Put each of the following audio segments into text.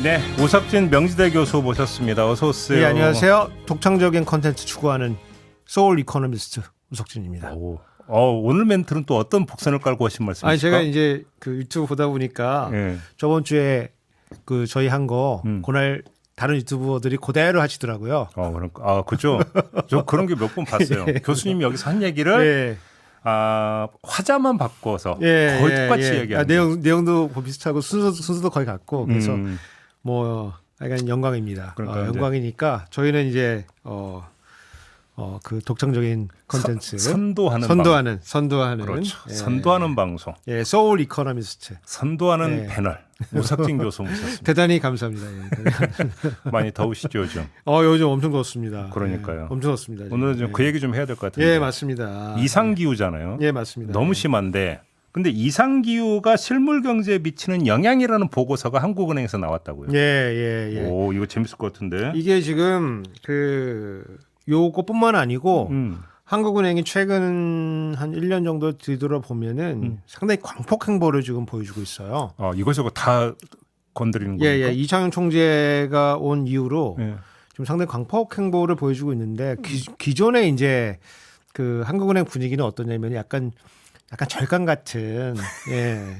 네, 오석진 명지대 교수 모셨습니다. 어서 오세요. 네, 안녕하세요. 독창적인 콘텐츠 추구하는 소울 이코노미스트 오석진입니다. 오늘 멘트는 또 어떤 복선을 깔고 하신 말씀이십니까? 아니 제가 이제 그 유튜브 보다 보니까 네. 저번 주에 그 저희 한 거 그날 다른 유튜버들이 그대로 하시더라고요. 그러니까 그죠. 저 그런 게 몇 번 봤어요. 교수님이 여기서 한 얘기를 예. 화자만 바꿔서 예, 거의 예, 똑같이 예. 얘기하는 내용도 비슷하고 순서도 거의 같고 그래서 뭐 약간 영광입니다. 그러니까 영광이니까 저희는 이제 그 독창적인 콘텐츠 선도하는 그렇죠. 예. 선도하는 방송. 예, 소울 이코노미스트 선도하는 예. 패널. 오석진 교수 모셨습니다. 대단히 감사합니다. 예. 많이 더우시죠 요즘? 요즘 엄청 덥습니다. 그러니까요. 예, 엄청 덥습니다. 오늘 좀 그 얘기 좀 해야 될 것 같은데. 예, 맞습니다. 이상기후잖아요. 예, 맞습니다. 너무 심한데. 근데 이상기후가 실물 경제에 미치는 영향이라는 보고서가 한국은행에서 나왔다고요. 예. 오, 이거 재밌을 것 같은데. 이게 지금 요것뿐만 아니고 한국은행이 최근 한 1년 정도 뒤돌아보면은 상당히 광폭 행보를 지금 보여주고 있어요. 이것저것 다 건드리는 겁니까? 예. 이창용 총재가 온 이후로 예. 좀 상당히 광폭 행보를 보여주고 있는데 기존에 이제 그 한국은행 분위기는 어떠냐면 약간 절간 같은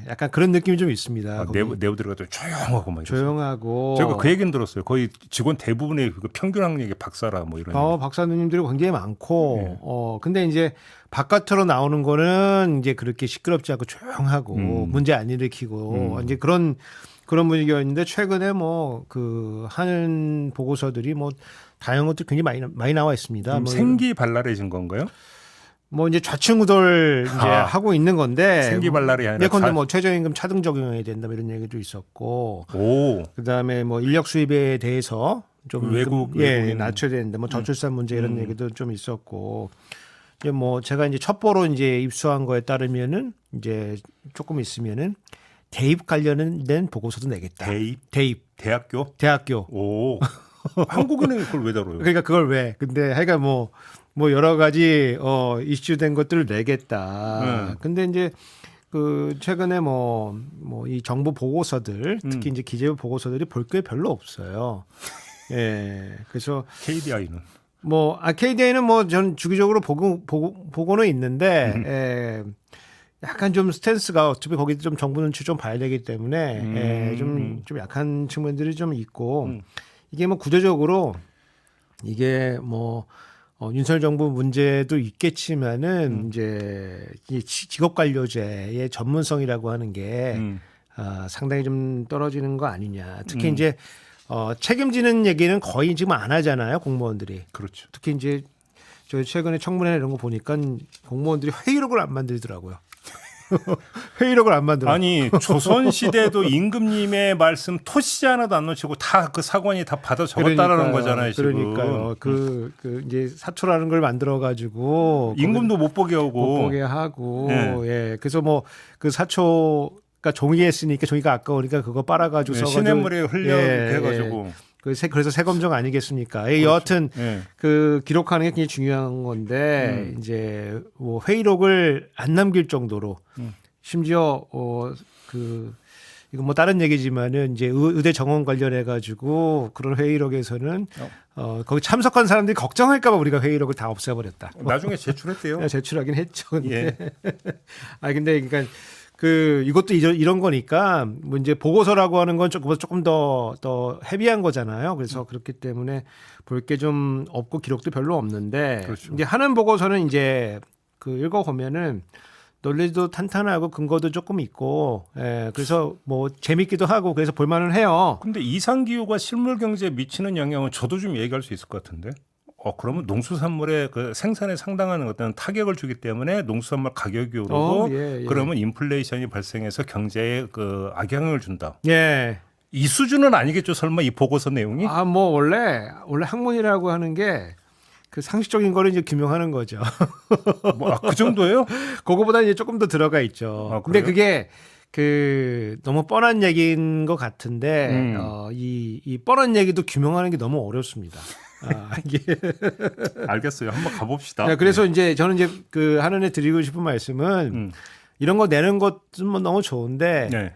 약간 그런 느낌이 좀 있습니다. 내부 들어가도 조용하고 막 조용하고. 제가 그 얘기는 들었어요. 거의 직원 대부분의 그 평균 학력이 박사라 뭐 이런. 박사님들이 굉장히 많고. 근데 이제 바깥으로 나오는 거는 이제 그렇게 시끄럽지 않고 조용하고 문제 안 일으키고 이제 그런 분위기였는데 최근에 뭐 그 하는 보고서들이 뭐 다양한 것들이 굉장히 많이 나와 있습니다. 뭐 생기발랄해진 건가요? 뭐 이제 좌충우돌 이제 하고 있는 건데 생기발랄이 아니라 예컨대 뭐 최저임금 차등 적용해야 된다 이런 얘기도 있었고 오. 그다음에 뭐 인력 수입에 대해서 좀 외국인 낮춰야 되는데 뭐 저출산 문제 이런 얘기도 좀 있었고 이제 뭐 제가 이제 첩보로 이제 입수한 거에 따르면은 이제 조금 있으면은 대입 관련된 보고서도 내겠다. 대입 대학교. 오. 한국은행이 그걸 왜 다뤄요? 그러니까 그걸 왜? 근데 하여간 뭐 여러 가지 이슈된 것들을 내겠다. 근데 이제 그 최근에 뭐 이 정부 보고서들 특히 이제 기재부 보고서들이 볼 게 별로 없어요. 예. 그래서 KDI는 KDI는 뭐 전 주기적으로 보고는 있는데 약간 좀 스탠스가 어차피 거기 좀 정부 눈치 좀 봐야 되기 때문에 좀 약한 측면들이 좀 있고 이게 뭐 구조적으로 이게 뭐 윤석열 정부 문제도 있겠지만은 이제 이 직업 관료제의 전문성이라고 하는 게 상당히 좀 떨어지는 거 아니냐. 특히 이제 책임지는 얘기는 거의 지금 안 하잖아요, 공무원들이. 그렇죠. 특히 이제 저 최근에 청문회 이런 거 보니까 공무원들이 회의록을 안 만들더라고요. 회의록을 안 만들어. 아니 조선 시대도 임금님의 말씀 토시 하나도 안 놓치고 다 그 사관이 다 받아 적었다라는 거잖아요. 지금. 그러니까요. 그 이제 사초라는 걸 만들어 가지고 임금도 못 보게 하고. 예. 그래서 뭐 그 사초가 종이에 쓰니까 종이가 아까우니까 그거 빨아가지고 써가지고 시냇물에 흘려 해가지고. 그래서 세검정 아니겠습니까? 그렇죠. 여하튼 그 기록하는 게 굉장히 중요한 건데 이제 뭐 회의록을 안 남길 정도로 심지어 이거 뭐 다른 얘기지만은 이제 의대 정원 관련해 가지고 그런 회의록에서는 거기 참석한 사람들이 걱정할까봐 우리가 회의록을 다 없애버렸다. 나중에 제출했대요. 제출하긴 했죠. 근데. 예. 근데 그러니까. 이것도 이런 거니까, 뭐 이제 보고서라고 하는 건 조금 더 헤비한 거잖아요. 그래서 그렇기 때문에 볼 게 좀 없고 기록도 별로 없는데, 그렇죠. 이제 하는 보고서는 이제 읽어보면은 논리도 탄탄하고 근거도 조금 있고, 그래서 뭐 재밌기도 하고 그래서 볼만은 해요. 근데 이상기후가 실물 경제에 미치는 영향은 저도 좀 얘기할 수 있을 것 같은데. 그러면 농수산물의 그 생산에 상당한 어떤 타격을 주기 때문에 농수산물 가격이 오르고 그러면 인플레이션이 발생해서 경제에 그 악영향을 준다. 예. 이 수준은 아니겠죠, 설마 이 보고서 내용이? 뭐 원래 학문이라고 하는 게 그 상식적인 거를 이제 규명하는 거죠. 그 정도예요? 그거보다 이제 조금 더 들어가 있죠. 근데 그게 너무 뻔한 얘기인 것 같은데 이 뻔한 얘기도 규명하는 게 너무 어렵습니다. 이게 알겠어요. 한번 가봅시다. 네, 그래서 이제 저는 이제 하는 애 드리고 싶은 말씀은 이런 거 내는 것은 뭐 너무 좋은데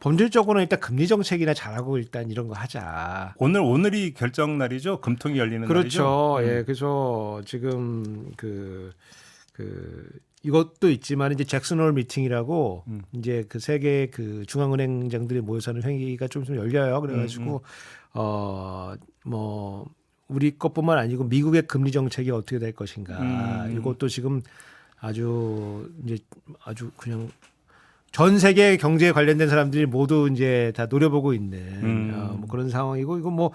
본질적으로는 일단 금리 정책이나 잘하고 일단 이런 거 하자. 오늘이 결정 날이죠. 금통이 열리는 그렇죠. 날이죠. 예, 그래서 지금 이것도 있지만 이제 잭슨홀 미팅이라고 이제 그 세계 그 중앙은행장들이 모여서 하는 회의가 좀 열려요. 그래가지고 뭐 우리 것뿐만 아니고 미국의 금리 정책이 어떻게 될 것인가. 이것도 지금 아주 그냥 전 세계 경제에 관련된 사람들이 모두 이제 다 노려보고 있는 뭐 그런 상황이고 이거 뭐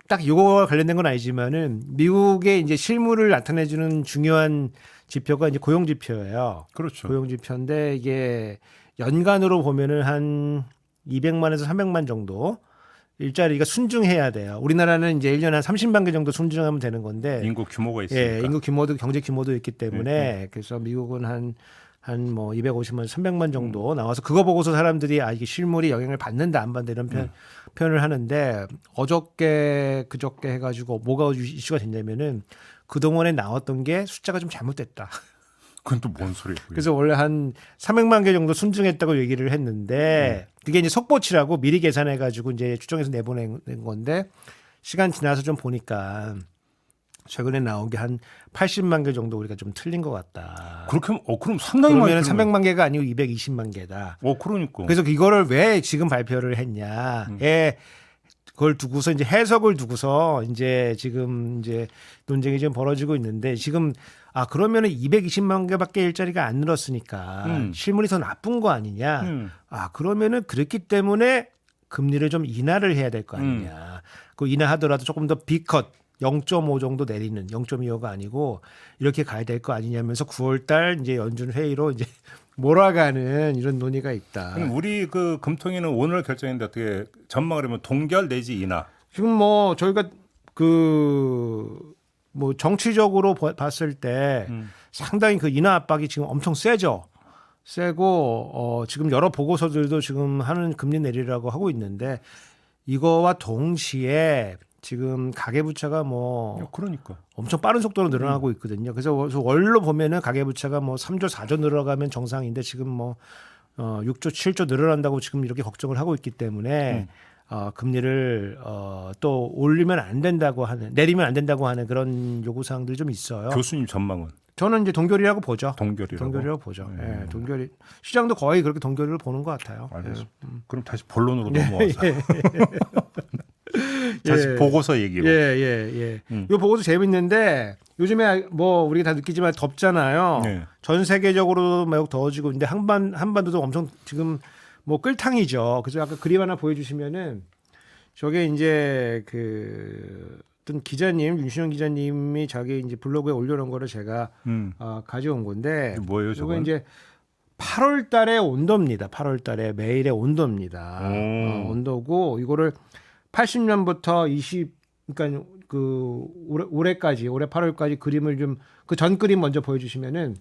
딱 이거와 관련된 건 아니지만은 미국의 이제 실물을 나타내주는 중요한 지표가 이제 고용 지표예요. 그렇죠. 고용 지표인데 이게 연간으로 보면은 한 200만에서 300만 정도 일자리가 순증해야 돼요. 우리나라는 이제 1년에 한 30만 개 정도 순증하면 되는 건데 인구 규모가 있으니까. 예, 인구 규모도 경제 규모도 있기 때문에 그래서 미국은 한 뭐 250만, 300만 정도 나와서 그거 보고서 사람들이 이게 실물이 영향을 받는다 안 받는다 이런 표현을 하는데 그저께 해가지고 뭐가 이슈가 됐냐면은 그동안에 나왔던 게 숫자가 좀 잘못됐다. 그건 또 뭔 소리예요? 그래서 원래 한 300만 개 정도 순증했다고 얘기를 했는데 그게 이제 속보치라고 미리 계산해가지고 이제 추정해서 내보낸 건데 시간 지나서 좀 보니까 최근에 나온 게 한 80만 개 정도 우리가 좀 틀린 것 같다. 그렇게 하면 그럼 상당히 많이 그러면 틀리네. 300만 개가 아니고 220만 개다. 그러니까. 그래서 이거를 왜 지금 발표를 했냐에 그걸 두고서 이제 해석을 두고서 이제 지금 이제 논쟁이 좀 벌어지고 있는데 지금 그러면은 220만 개밖에 일자리가 안 늘었으니까 실물이 더 나쁜 거 아니냐. 그러면은 그렇기 때문에 금리를 좀 인하를 해야 될 거 아니냐. 그 인하하더라도 조금 더 B컷 0.5 정도 내리는 0.25가 아니고 이렇게 가야 될 거 아니냐면서 9월 달 이제 연준 회의로 이제 몰아가는 이런 논의가 있다. 그럼 우리 그 금통위는 오늘 결정했는데 어떻게 전망을 하면 동결 내지 인하. 지금 뭐 저희가 뭐 정치적으로 봤을 때 상당히 그 인하 압박이 지금 엄청 세죠. 세고 지금 여러 보고서들도 지금 하는 금리 내리라고 하고 있는데 이거와 동시에 지금 가계부채가 뭐 그러니까 엄청 빠른 속도로 늘어나고 있거든요. 그래서 월로 보면은 가계부채가 뭐 3조 4조 늘어가면 정상인데 지금 뭐 6조 7조 늘어난다고 지금 이렇게 걱정을 하고 있기 때문에 금리를 또 올리면 안 된다고 내리면 안 된다고 하는 그런 요구 사항들이 좀 있어요. 교수님 전망은 저는 이제 동결이라고 보죠. 동결이라고 보죠. 예, 동결이 시장도 거의 그렇게 동결을 보는 것 같아요. 알겠습니다. 그럼 다시 본론으로 넘어와서 다시 보고서 얘기로. 이 보고서 재밌는데 요즘에 뭐 우리가 다 느끼지만 덥잖아요. 전 세계적으로 매우 더워지고 있는데 한반도도 엄청 지금 뭐 끌탕이죠. 그래서 아까 그림 하나 보여주시면은 저게 이제 어떤 기자님 윤신영 기자님이 자기 이제 블로그에 올려놓은 거를 제가 가져온 건데 뭐예요, 저거? 이거 이제 8월 달의 온도입니다. 8월 달에 매일의 온도입니다. 온도고 이거를 80년부터 그러니까 올해까지 올해 8월까지 그림을 좀 그 전 그림 먼저 보여주시면은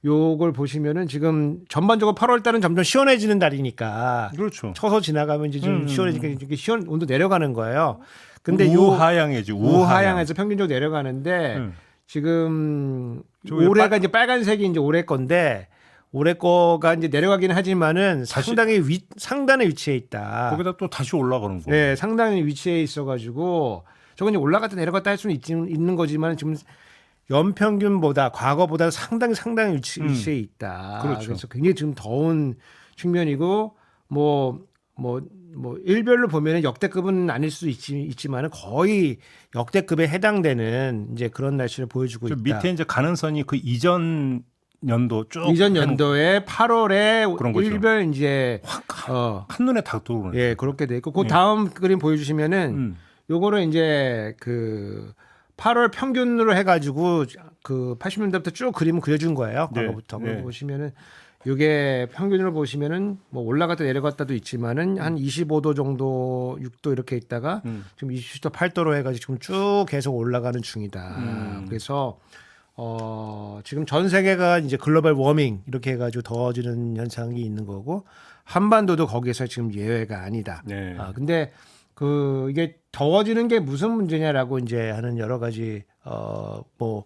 요걸 보시면은 지금 전반적으로 8월 달은 점점 시원해지는 달이니까 그렇죠. 쳐서 지나가면 이제 좀 시원해지니까 이렇게 온도 내려가는 거예요. 근데 우하향이지. 우하향에서 평균적으로 내려가는데 지금 올해가 이제 빨간색이 이제 올해 건데 올해 거가 이제 내려가긴 하지만은 상당히 상단에 위치해 있다. 거기다 또 다시 올라가는 거. 네, 상당히 위치해 있어가지고 저건 이제 올라갔다 내려갔다 할 수는 있는 거지만 지금 연평균보다 과거보다 상당히 위치해 있다. 그렇죠. 그래서 굉장히 지금 더운 측면이고 뭐 일별로 보면은 역대급은 아닐 수도 있지만은 거의 역대급에 해당되는 이제 그런 날씨를 보여주고 있다. 밑에 이제 가는 선이 그 이전 연도 쭉 이전 연도에 8월에 그런 거죠. 일별 이제 한눈에 다 들어오는. 예, 그렇게 돼 있고 그 다음 그림 보여주시면은 요거를 이제 8월 평균으로 해가지고 80년대부터 쭉 그림을 그려준 거예요. 과거부터 보시면은 요게 평균으로 보시면은 뭐 올라갔다 내려갔다도 있지만은 한 25도 정도 6도 이렇게 있다가 지금 20도 8도로 해가지고 지금 쭉 계속 올라가는 중이다. 그래서 지금 전 세계가 이제 글로벌 워밍 이렇게 해가지고 더워지는 현상이 있는 거고 한반도도 거기에서 지금 예외가 아니다. 네. 근데 이게 더워지는 게 무슨 문제냐라고 이제 하는 여러 가지 뭐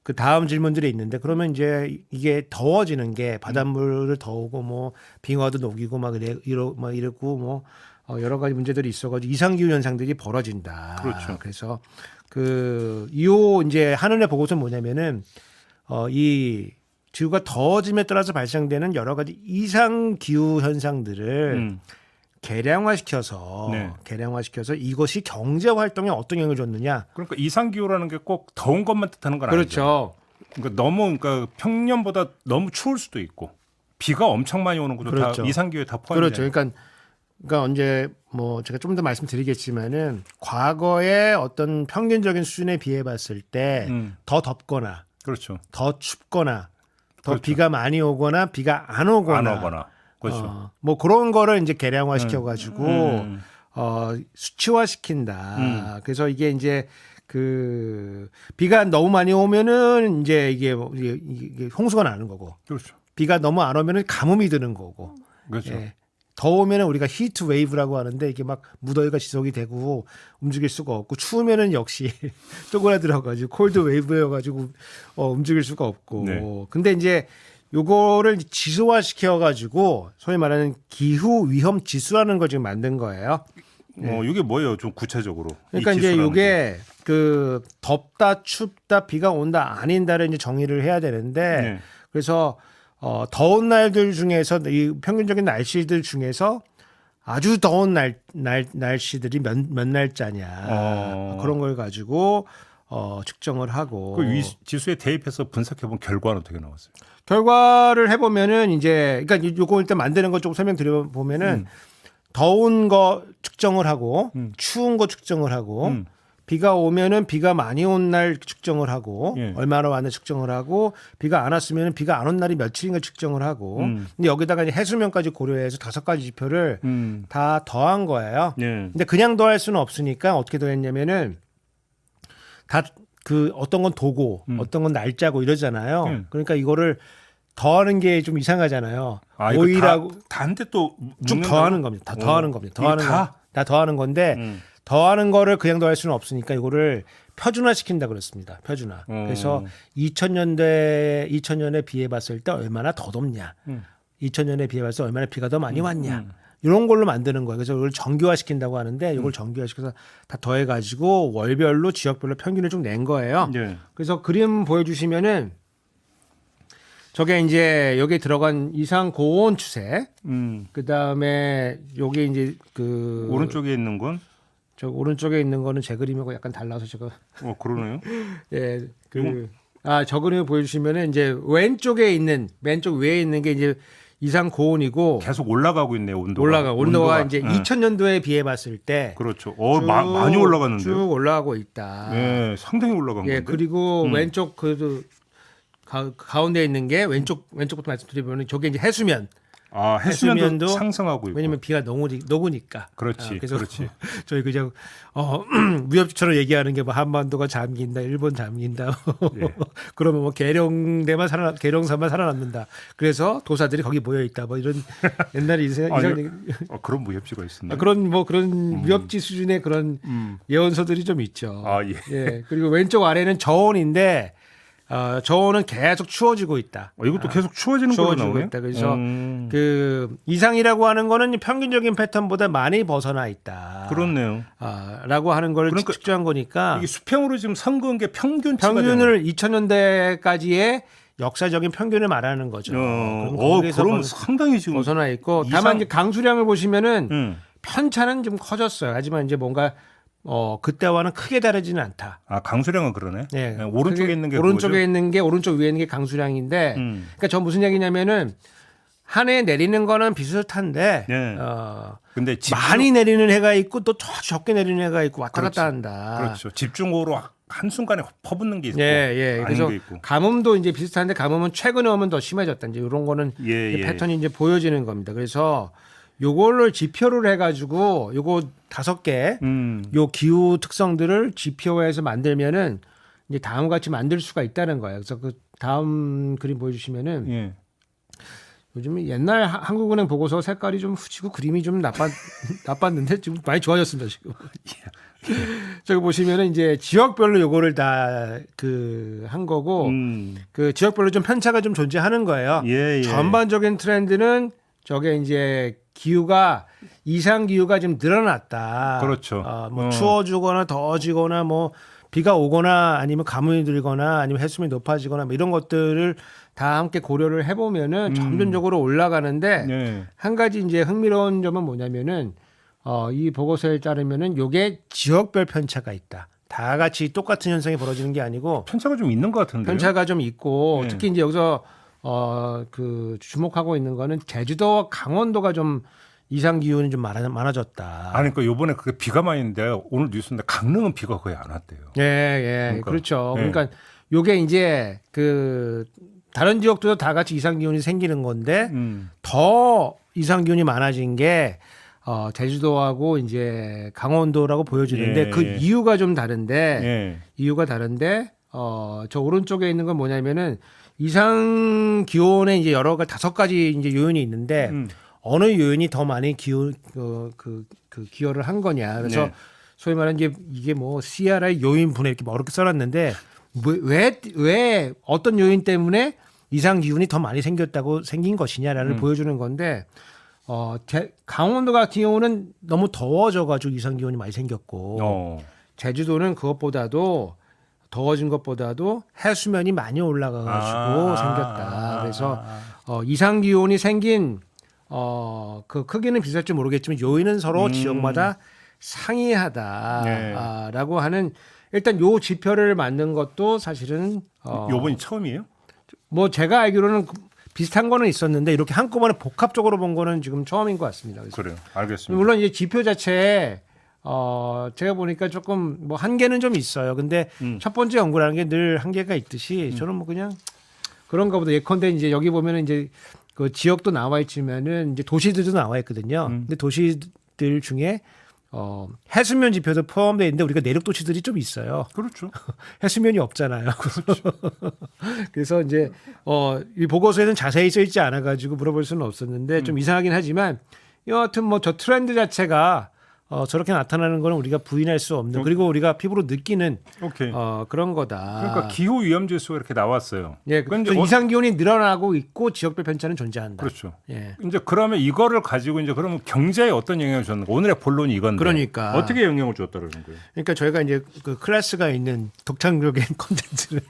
그 다음 질문들이 있는데 그러면 이제 이게 더워지는 게 바닷물을 더우고 뭐 빙하도 녹이고 막 이러고 뭐 여러 가지 문제들이 있어가지고 이상기후 현상들이 벌어진다. 그렇죠. 그래서 이 이제 한은의 보고서는 뭐냐면은 이 지구가 더워짐에 따라서 발생되는 여러 가지 이상 기후 현상들을 개량화시켜서 이것이 경제 활동에 어떤 영향을 줬느냐. 그러니까 이상 기후라는 게 꼭 더운 것만 뜻하는 건 그렇죠. 아니죠. 그러니까 평년보다 너무 추울 수도 있고 비가 엄청 많이 오는 것도 그렇죠. 다 이상 기후에 다 포함이 그렇죠. 그러니까 언제 뭐 제가 좀 더 말씀드리겠지만은 과거의 어떤 평균적인 수준에 비해 봤을 때 더 덥거나 그렇죠. 더 춥거나 더 그렇죠. 비가 많이 오거나 비가 안 오거나 그렇죠. 뭐 그런 거를 이제 개량화 시켜 가지고 수치화 시킨다. 그래서 이게 이제 비가 너무 많이 오면은 이제 이게 홍수가 나는 거고. 그렇죠. 비가 너무 안 오면은 가뭄이 드는 거고. 그렇죠. 예. 더우면은 우리가 히트 웨이브라고 하는데 이게 막 무더위가 지속이 되고 움직일 수가 없고 추우면은 역시 쪼그라들어 가지고 콜드 웨이브여 가지고 움직일 수가 없고. 네. 근데 이제 요거를 지수화 시켜 가지고 소위 말하는 기후 위험 지수라는 걸 지금 만든 거예요. 이게 뭐예요? 좀 구체적으로. 그러니까 이제 요게 덥다 춥다 비가 온다 아닌다를 이제 정의를 해야 되는데 그래서 더운 날들 중에서 이 평균적인 날씨들 중에서 아주 더운 날씨들이 몇 날짜냐 그런 걸 가지고 측정을 하고 그 지수에 대입해서 분석해 본 결과는 어떻게 나왔어요? 결과를 해보면은 이제 그러니까 요거 일단 만드는 거 좀 설명드려 보면은 더운 거 측정을 하고 추운 거 측정을 하고 비가 오면은 비가 많이 온 날 측정을 하고 얼마나 왔나 측정을 하고 비가 안 왔으면은 비가 안 온 날이 며칠인가 측정을 하고 근데 여기다가 이제 해수면까지 고려해서 5가지 지표를 다 더한 거예요. 근데 그냥 더할 수는 없으니까 어떻게 더했냐면은 다 어떤 건 도고 어떤 건 날짜고 이러잖아요. 그러니까 이거를 더하는 게 좀 이상하잖아요. 오일하고 다 한데 또 쭉 더하는 겁니다. 다 더하는 겁니다. 다 더하는 건데 더하는 거를 그냥 더할 수는 없으니까 이거를 표준화 시킨다 그랬습니다. 표준화. 그래서 2000년에 비해 봤을 때 얼마나 더 덥냐. 2000년에 비해 봤을 때 얼마나 비가 더 많이 왔냐. 이런 걸로 만드는 거예요. 그래서 이걸 정규화 시킨다고 하는데 이걸 정규화 시켜서 다 더해 가지고 월별로 지역별로 평균을 좀 낸 거예요. 그래서 그림 보여주시면은 저게 이제 여기에 들어간 이상 고온 추세. 그다음에 요게 이제 오른쪽에 있는 건 저 오른쪽에 있는 거는 제 그림하고 약간 달라서 제가 그러네요. 예. 저 그림을 보여주시면은 이제 왼쪽 위에 있는 게 이제 이상 고온이고 계속 올라가고 있네요. 온도가 이제 2000년도에 비해 봤을 때 그렇죠. 많이 올라갔는데요. 쭉 올라가고 있다. 예, 상당히 올라간 건데. 그리고 왼쪽 가운데 있는 게 왼쪽부터 말씀드리면 저게 이제 해수면. 해수면도 상승하고 있고. 왜냐면 비가 녹으니까. 그렇지. 그래서 그렇지. 저희 그냥 위협지처럼 얘기하는 게 뭐 한반도가 잠긴다, 일본 잠긴다. 그러면 뭐 계룡사만 살아남는다. 그래서 도사들이 거기 모여 있다. 뭐 이런 옛날에 그런 위협지가 있었나? 그런 위협지 수준의 그런 예언서들이 좀 있죠. 그리고 왼쪽 아래는 저온인데. 저온은 계속 추워지고 있다. 이것도 계속 추워지는 걸로 나오네요. 있다. 그래서 이상이라고 하는 거는 평균적인 패턴보다 많이 벗어나 있다. 그렇네요. 라고 하는 걸 측정한 거니까 이게 수평으로 지금 선 그은 게 평균을 2000년대까지의 역사적인 평균을 말하는 거죠. 그럼 상당히 지금 벗어나 있고 다만 이제 강수량을 보시면은 편차는 좀 커졌어요. 하지만 이제 뭔가 그때와는 크게 다르지는 않다. 강수량은 그러네. 오른쪽에 있는 게 오른쪽 위에 있는 게 강수량인데, 그러니까 저 무슨 얘기냐면은 한 해 내리는 거는 비슷한데, 근데 많이 내리는 해가 있고 또 적게 내리는 해가 있고 왔다 갔다 한다. 그렇죠. 집중호우로 한 순간에 퍼붓는 게 있고, 그래서 게 있고. 가뭄도 이제 비슷한데 가뭄은 최근에 오면 더 심해졌다. 이제 이런 거는 패턴이 이제 보여지는 겁니다. 그래서 요거를 지표를 해가지고 요거 5개 요 기후 특성들을 지표화해서 만들면은 이제 다음 같이 만들 수가 있다는 거예요. 그래서 그 다음 그림 보여주시면은 요즘 옛날 한국은행 보고서 색깔이 좀 후지고 그림이 좀 나빴는데 지금 많이 좋아졌습니다 지금. 저기 보시면은 이제 지역별로 요거를 다 그 한 거고 그 지역별로 좀 편차가 좀 존재하는 거예요. 예. 전반적인 트렌드는 저게 이제 기후가 이상 기후가 좀 늘어났다. 그렇죠. 뭐 추워지거나 더워지거나 뭐 비가 오거나 아니면 가뭄이 들거나 아니면 해수면이 높아지거나 뭐 이런 것들을 다 함께 고려를 해보면은 점진적으로 올라가는데 네. 한 가지 이제 흥미로운 점은 뭐냐면은 이 보고서에 따르면은 요게 지역별 편차가 있다. 다 같이 똑같은 현상이 벌어지는 게 아니고 편차가 좀 있는 것 같은데요. 편차가 좀 있고 네. 특히 이제 여기서 그 주목하고 있는 거는 제주도와 강원도가 좀 이상 기온이 좀 많아졌다. 아니 그러니까 요번에 그게 비가 많이 있는데 오늘 뉴스인데 강릉은 비가 거의 안 왔대요. 예. 그러니까, 그렇죠. 예. 그러니까 요게 이제 그 다른 지역도 다 같이 이상 기온이 생기는 건데 더 이상 기온이 많아진 게 제주도하고 이제 강원도라고 보여지는데 예, 그 예. 이유가 좀 다른데 예. 이유가 다른데 저 오른쪽에 있는 건 뭐냐면은 이상 기온에 이제 여러 가지 5가지 이제 요인이 있는데 어느 요인이 더 많이 기여를 한 거냐. 그래서 네. 소위 말하는 이게 뭐 CRI 요인분해 이렇게 뭐 어렵게 써놨는데 왜 어떤 요인 때문에 이상 기온이 더 많이 생긴 것이냐를 보여주는 건데 강원도 같은 경우는 너무 더워져가지고 이상 기온이 많이 생겼고 제주도는 그것보다도 더워진 것보다도 해수면이 많이 올라가가지고 생겼다. 그래서 이상 기온이 생긴 그 크기는 비슷할지 모르겠지만 요인은 서로 지역마다 상이하다라고 하는 일단 요 지표를 만든 것도 사실은 요번이 처음이에요? 뭐 제가 알기로는 비슷한 거는 있었는데 이렇게 한꺼번에 복합적으로 본 거는 지금 처음인 것 같습니다. 그래서 그래요. 알겠습니다. 물론 이제 지표 자체에 제가 보니까 조금 뭐 한계는 좀 있어요. 근데 첫 번째 연구라는 게 늘 한계가 있듯이 저는 뭐 그냥 그런가 보다. 예컨대 이제 여기 보면은 이제 그 지역도 나와 있지만은 이제 도시들도 나와 있거든요. 근데 도시들 중에 해수면 지표도 포함되어 있는데 우리가 내륙 도시들이 좀 있어요. 그렇죠. 해수면이 없잖아요. 그래서 이제 이 보고서에는 자세히 써 있지 않아 가지고 물어볼 수는 없었는데 좀 이상하긴 하지만 여하튼 뭐 저 트렌드 자체가 저렇게 나타나는 거는 우리가 부인할 수 없는 그리고 우리가 피부로 느끼는 오케이. 그런 거다. 그러니까 기후 위험 지수가 이렇게 나왔어요. 예, 근데 이상 기온이 늘어나고 있고 지역별 편차는 존재한다. 그렇죠. 예. 이제 그러면 이거를 가지고 이제 그러면 경제에 어떤 영향을 줬는가? 오늘의 본론이 이건데. 그러니까 어떻게 영향을 줬다는 거예요? 그러니까 저희가 이제 그 클래스가 있는 독창적인 콘텐츠를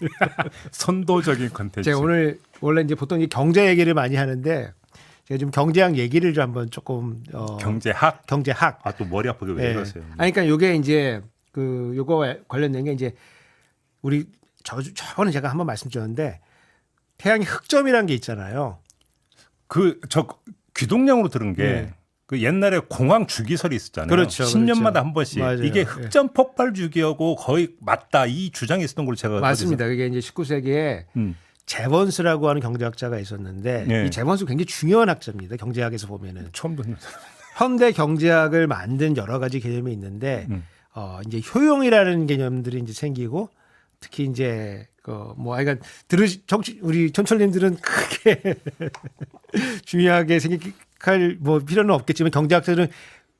선도적인 컨텐츠. 제가 오늘 원래 이제 보통 이 경제 얘기를 많이 하는데 제가 좀 경제학 얘기를 좀 한번 조금 경제학. 경제학. 또 머리 아프게 왜 이러세요? 아니 그러니까 요게 이제 그 요거 관련된 게 이제 우리 저번에 제가 한번 말씀드렸는데 태양의 흑점이라는 게 있잖아요. 저 귀동량으로 들은 게 그 옛날에 공황 주기설이 있었잖아요. 그렇죠. 10년마다 그렇죠. 한 번씩. 맞아요. 이게 흑점 폭발 주기하고 거의 맞다. 이 주장이 있었던 걸로 제가 맞습니다. 그게 이제 19세기에 제번스라고 하는 경제학자가 있었는데 네. 이 제번스 굉장히 중요한 학자입니다. 경제학에서 보면은 처음 듣는 현대 경제학을 만든 여러 가지 개념이 있는데 이제 효용이라는 개념들이 이제 생기고 특히 이제 그러니까 우리 촌철님들은 크게 중요하게 생각할 뭐 필요는 없겠지만 경제학자들은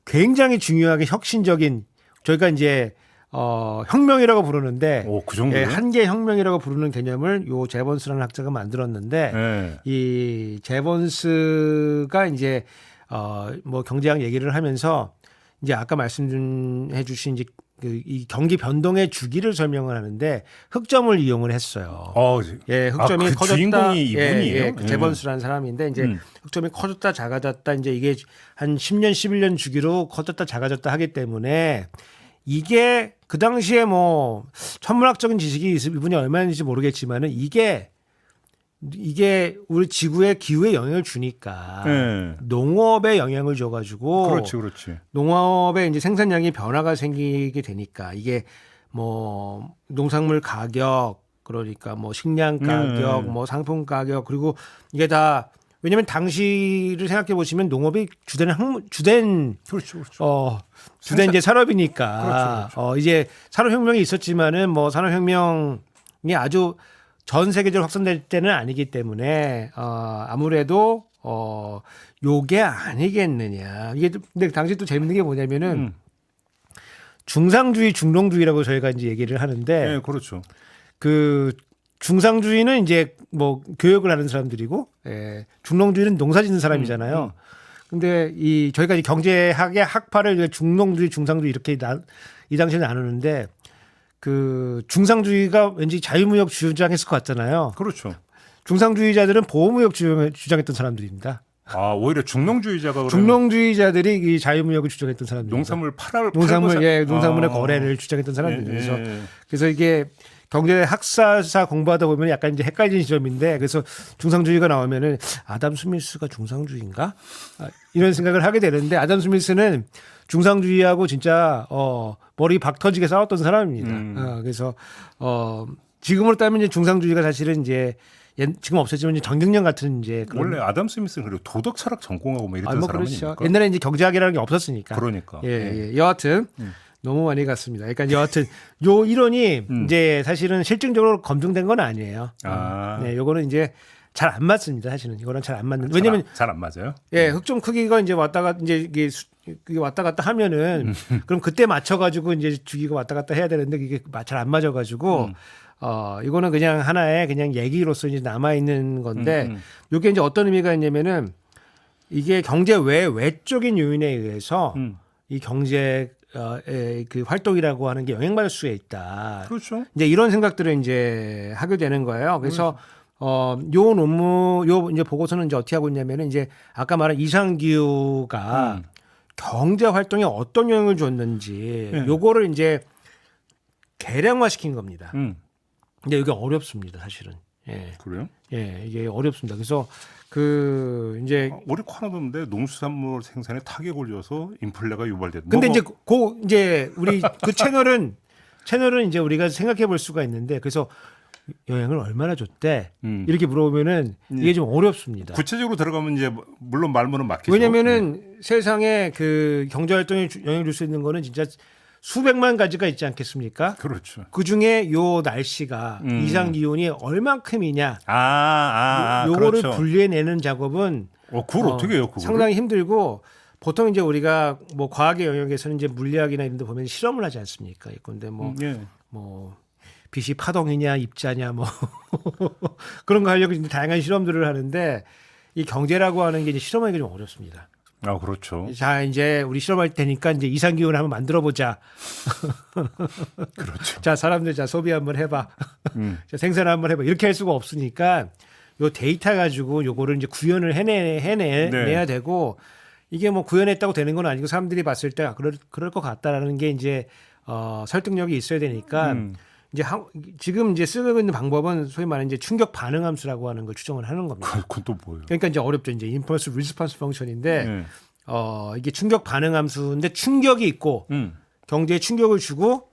굉장히 중요하게 혁신적인 저희가 이제 혁명이라고 부르는데 그 정도요? 한계 혁명이라고 부르는 개념을 요 제번스라는 학자가 만들었는데 네. 이 제번스가 이제 뭐 경제학 얘기를 하면서 이제 아까 말씀해 주신 이제 이 경기 변동의 주기를 설명을 하는데 흑점을 이용을 했어요. 예, 흑점이 그 커졌다. 주인공이 이분이에요? 그 제번스라는 사람인데 이제 흑점이 커졌다 작아졌다 이제 이게 한 10년 11년 주기로 커졌다 작아졌다 하기 때문에 이게 그 당시에 뭐 천문학적인 지식이 이분이 얼마인지 모르겠지만은 이게 우리 지구의 기후에 영향을 주니까 농업에 영향을 줘가지고 그렇지. 농업의 이제 생산량이 변화가 생기게 되니까 이게 뭐 농산물 가격 그러니까 뭐 식량 가격 뭐 상품 가격 그리고 이게 다 왜냐하면 당시를 생각해 보시면 농업이 주된 이제 산업이니까 그렇죠. 이제 산업혁명이 있었지만은 뭐 산업혁명이 아주 전 세계적으로 확산될 때는 아니기 때문에 아무래도 요게 아니겠느냐. 이게 근데 당시 또 재밌는 게 뭐냐면은 중상주의, 중농주의라고 저희가 이제 얘기를 하는데 네, 그렇죠. 그 중상주의는 이제 뭐 교육을 하는 사람들이고 중농주의는 농사 짓는 사람이잖아요. 근데 이 저희가 이제 경제학의 학파를 중농주의, 중상주의 이렇게 이 당시에 나누는데 그 중상주의가 왠지 자유무역 주장했을 것 같잖아요. 그렇죠. 중상주의자들은 보호무역 주장했던 사람들입니다. 아, 오히려 중농주의자가 중농주의자들이 이 자유무역을 주장했던 사람들. 농산물 농산물의 거래를 주장했던 사람들이죠. 그래서 이게 경제 학사사 공부하다 보면 약간 이제 헷갈리는 지점인데 그래서 중상주의가 나오면은 아담 스미스가 중상주의인가? 이런 생각을 하게 되는데 아담 스미스는 중상주의하고 진짜 머리 박 터지게 싸웠던 사람입니다. 그래서 지금으로 따면 이제 중상주의가 사실은 이제 지금 없었지만 이제 정경련 같은 이제 원래 아담 스미스는 그리고 도덕 철학 전공하고 뭐 이랬던 사람이니까. 그렇죠. 옛날에 이제 경제학이라는 게 없었으니까. 그러니까. 예. 여하튼 너무 많이 갔습니다. 그러니까 여하튼 요 이론이 이제 사실은 실증적으로 검증된 건 아니에요. 네, 요거는 이제 잘 안 맞습니다. 사실은 이거는 잘 안 맞는. 왜냐면 잘 안 맞아요. 예, 흑점 크기가 이제 이게 왔다 갔다 하면은 그럼 그때 맞춰 가지고 이제 주기가 왔다 갔다 해야 되는데 이게 잘 안 맞아 가지고 이거는 그냥 하나의 그냥 얘기로서 이제 남아 있는 건데 요게 이제 어떤 의미가 있냐면은 이게 경제 외적인 요인에 의해서 이 경제 그 활동이라고 하는 게 영향받을 수 있다. 그렇죠. 이제 이런 생각들을 이제 하게 되는 거예요. 그래서 요 논문, 요 이제 보고서는 이제 어떻게 하고 있냐면은 이제 아까 말한 이상기후가 경제 활동에 어떤 영향을 줬는지 요거를 이제 계량화시킨 겁니다. 근데 이게 어렵습니다, 사실은. 예. 그래요? 예, 이게 어렵습니다. 그래서 그 이제 우리 코너도인데 농수산물 생산에 타격을 줘서 인플레가 유발됐다. 근데 이제 우리 그 채널은 이제 우리가 생각해 볼 수가 있는데 그래서 영향을 얼마나 줬대 이렇게 물어보면은 이게 좀 어렵습니다. 구체적으로 들어가면 이제 물론 말문은 막히죠. 왜냐면은 세상에 그 경제 활동에 영향을 줄 수 있는 거는 진짜 수백만 가지가 있지 않겠습니까? 그렇죠. 그 중에 요 날씨가 이상 기온이 얼만큼이냐, 요거를 그렇죠. 분리해내는 작업은 그걸 어떻게 해요? 그거를? 상당히 힘들고 보통 이제 우리가 뭐 과학의 영역에서는 이제 물리학이나 이런 데 보면 실험을 하지 않습니까? 근데 뭐 빛이 파동이냐 입자냐 뭐 그런 거 하려고 이제 다양한 실험들을 하는데 이 경제라고 하는 게 이제 실험하기가 좀 어렵습니다. 그렇죠. 자, 이제 우리 실험할 테니까 이제 이상 기온을 한번 만들어 보자. 그렇죠. 자, 사람들 자 소비 한번 해봐. 자, 생산 한번 해봐. 이렇게 할 수가 없으니까 요 데이터 가지고 요거를 이제 구현을 해내야 되고 이게 뭐 구현했다고 되는 건 아니고 사람들이 봤을 때 그럴 것 같다라는 게 이제 설득력이 있어야 되니까 이제 지금 이제 쓰고 있는 방법은 소위 말하는 이제 충격 반응 함수라고 하는 걸 추정을 하는 겁니다. 그건 또 뭐예요? 그러니까 이제 어렵죠. 이제 임펄스 리스폰스 펑션인데 이게 충격 반응 함수인데 충격이 있고 경제에 충격을 주고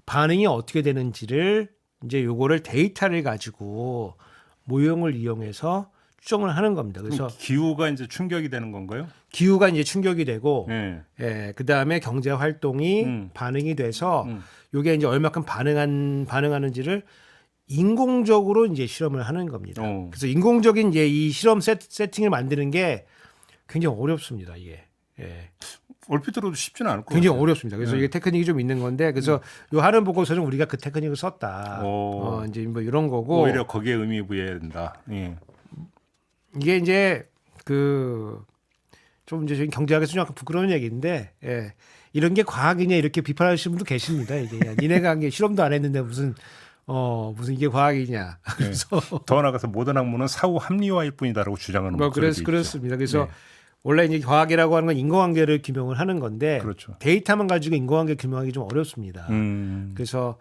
반응이 어떻게 되는지를 이제 요거를 데이터를 가지고 모형을 이용해서 추정을 하는 겁니다. 그래서 기후가 이제 충격이 되는 건가요? 기후가 이제 충격이 되고 그 다음에 경제 활동이 반응이 돼서 요게 이제 얼마큼 반응하는지를 인공적으로 이제 실험을 하는 겁니다. 그래서 인공적인 이제 이 실험 세팅을 만드는 게 굉장히 어렵습니다. 이게 얼핏 들어도 쉽지는 않을 것 같아요. 굉장히 어렵습니다. 그래서 이게 테크닉이 좀 있는 건데 그래서 요 하는 보고서는 우리가 그 테크닉을 썼다. 이제 뭐 이런 거고 오히려 거기에 의미 부여해야 된다. 이게 이제 좀 이제 경제학에서 좀 약간 부끄러운 얘기인데 이런 게 과학이냐 이렇게 비판하시는 분도 계십니다. 이게 니네가 한 게 실험도 안 했는데 무슨 이게 과학이냐. 그래서 더 나아가서 모든 학문은 사후 합리화일 뿐이다라고 주장하는 목소리도 있죠. 그렇습니다. 그래서 원래 이제 과학이라고 하는 건 인과관계를 규명을 하는 건데 그렇죠. 데이터만 가지고 인과관계 규명하기 좀 어렵습니다. 그래서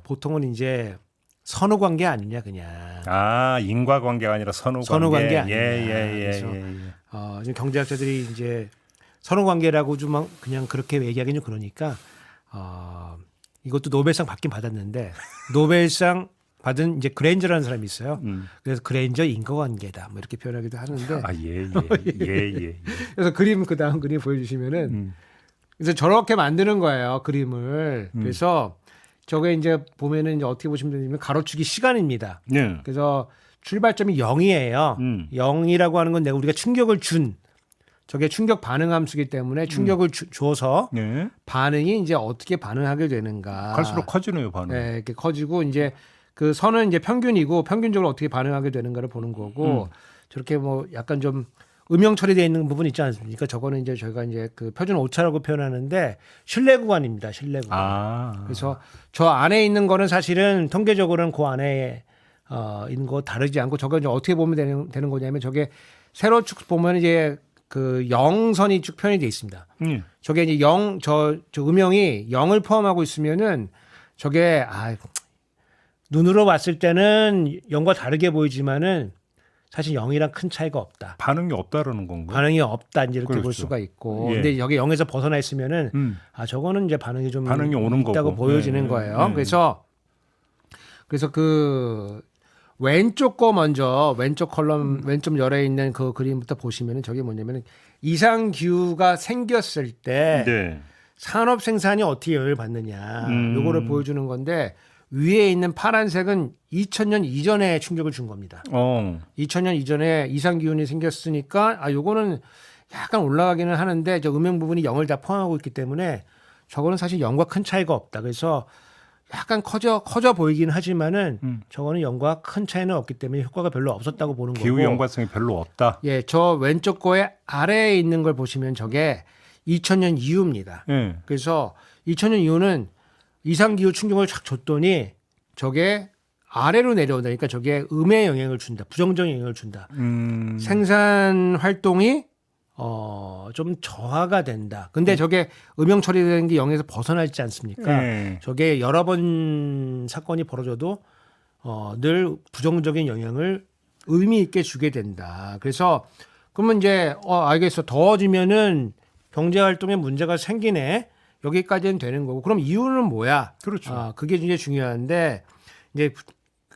보통은 이제 선후관계 아니냐 그냥. 인과관계가 아니라 선후관계. 선후관계 아니냐. 지금 경제학자들이 이제 선후관계라고 좀 그냥 그렇게 얘기하기는 좀 그러니까 이것도 노벨상 받긴 받았는데 노벨상 받은 이제 그랜저라는 사람이 있어요. 그래서 그랜저 인과관계다 뭐 이렇게 표현하기도 하는데. 예. 그래서 그 다음 그림 보여주시면은 그래서 저렇게 만드는 거예요 그림을. 그래서 저게 이제 보면은 이제 어떻게 보시면 되냐면 가로축이 시간입니다. 그래서 출발점이 0이에요. 0이라고 하는 건 우리가 충격을 준 저게 충격 반응 함수기 때문에 충격을 줘서 예. 반응이 이제 어떻게 반응하게 되는가. 갈수록 커지네요, 반응. 네, 이렇게 커지고 이제 그 선은 이제 평균이고 평균적으로 어떻게 반응하게 되는가를 보는 거고 저렇게 뭐 약간 좀 음영 처리되어 있는 부분 있지 않습니까? 저거는 이제 저희가 이제 그 표준 오차라고 표현하는데 실내 구간입니다. 실내 구간. 아. 그래서 저 안에 있는 거는 사실은 통계적으로는 그 안에 있는 거 다르지 않고 저거 이제 어떻게 보면 되는 거냐면 저게 세로 쭉 보면 이제 그 0선이 쭉 표현이 돼 있습니다. 저게 이제 저 음영이 0을 포함하고 있으면은 저게 눈으로 봤을 때는 0과 다르게 보이지만은 사실 0이랑 큰 차이가 없다. 반응이 없다라는 건가요? 반응이 없다 이제 이렇게 그렇죠. 볼 수가 있고, 예. 근데 여기 0에서 벗어나 있으면은 저거는 이제 반응이 좀 오는 있다고 거고. 보여지는 예. 거예요. 예. 그래서 그 왼쪽 거 먼저 왼쪽 컬럼 왼쪽 열에 있는 그 그림부터 보시면은 저게 뭐냐면은 이상 기후가 생겼을 때 네. 산업 생산이 어떻게 영향을 받느냐 요거를 보여주는 건데 위에 있는 파란색은 2000년 이전에 충격을 준 겁니다. 2000년 이전에 이상 기온이 생겼으니까 요거는 약간 올라가기는 하는데 저 음영 부분이 0을 다 포함하고 있기 때문에 저거는 사실 0과 큰 차이가 없다. 그래서 약간 커져 보이긴 하지만은 저거는 0과 큰 차이는 없기 때문에 효과가 별로 없었다고 보는 거고. 기후 연관성이 별로 없다. 예, 저 왼쪽 거에 아래에 있는 걸 보시면 저게 2000년 이후입니다. 예. 그래서 2000년 이후는 이상 기후 충격을 착 줬더니 저게 아래로 내려온다. 그러니까 저게 음에 영향을 준다. 부정적인 영향을 준다. 생산 활동이 좀 저하가 된다. 근데 저게 음영 처리되는 게 0에서 벗어나 있지 않습니까? 예. 저게 여러 번 사건이 벌어져도 늘 부정적인 영향을 의미 있게 주게 된다. 그래서 그러면 이제 알겠어. 더워지면은 경제 활동에 문제가 생기네. 여기까지는 되는 거고. 그럼 이유는 뭐야? 그렇죠. 그게 이제 중요한데 이제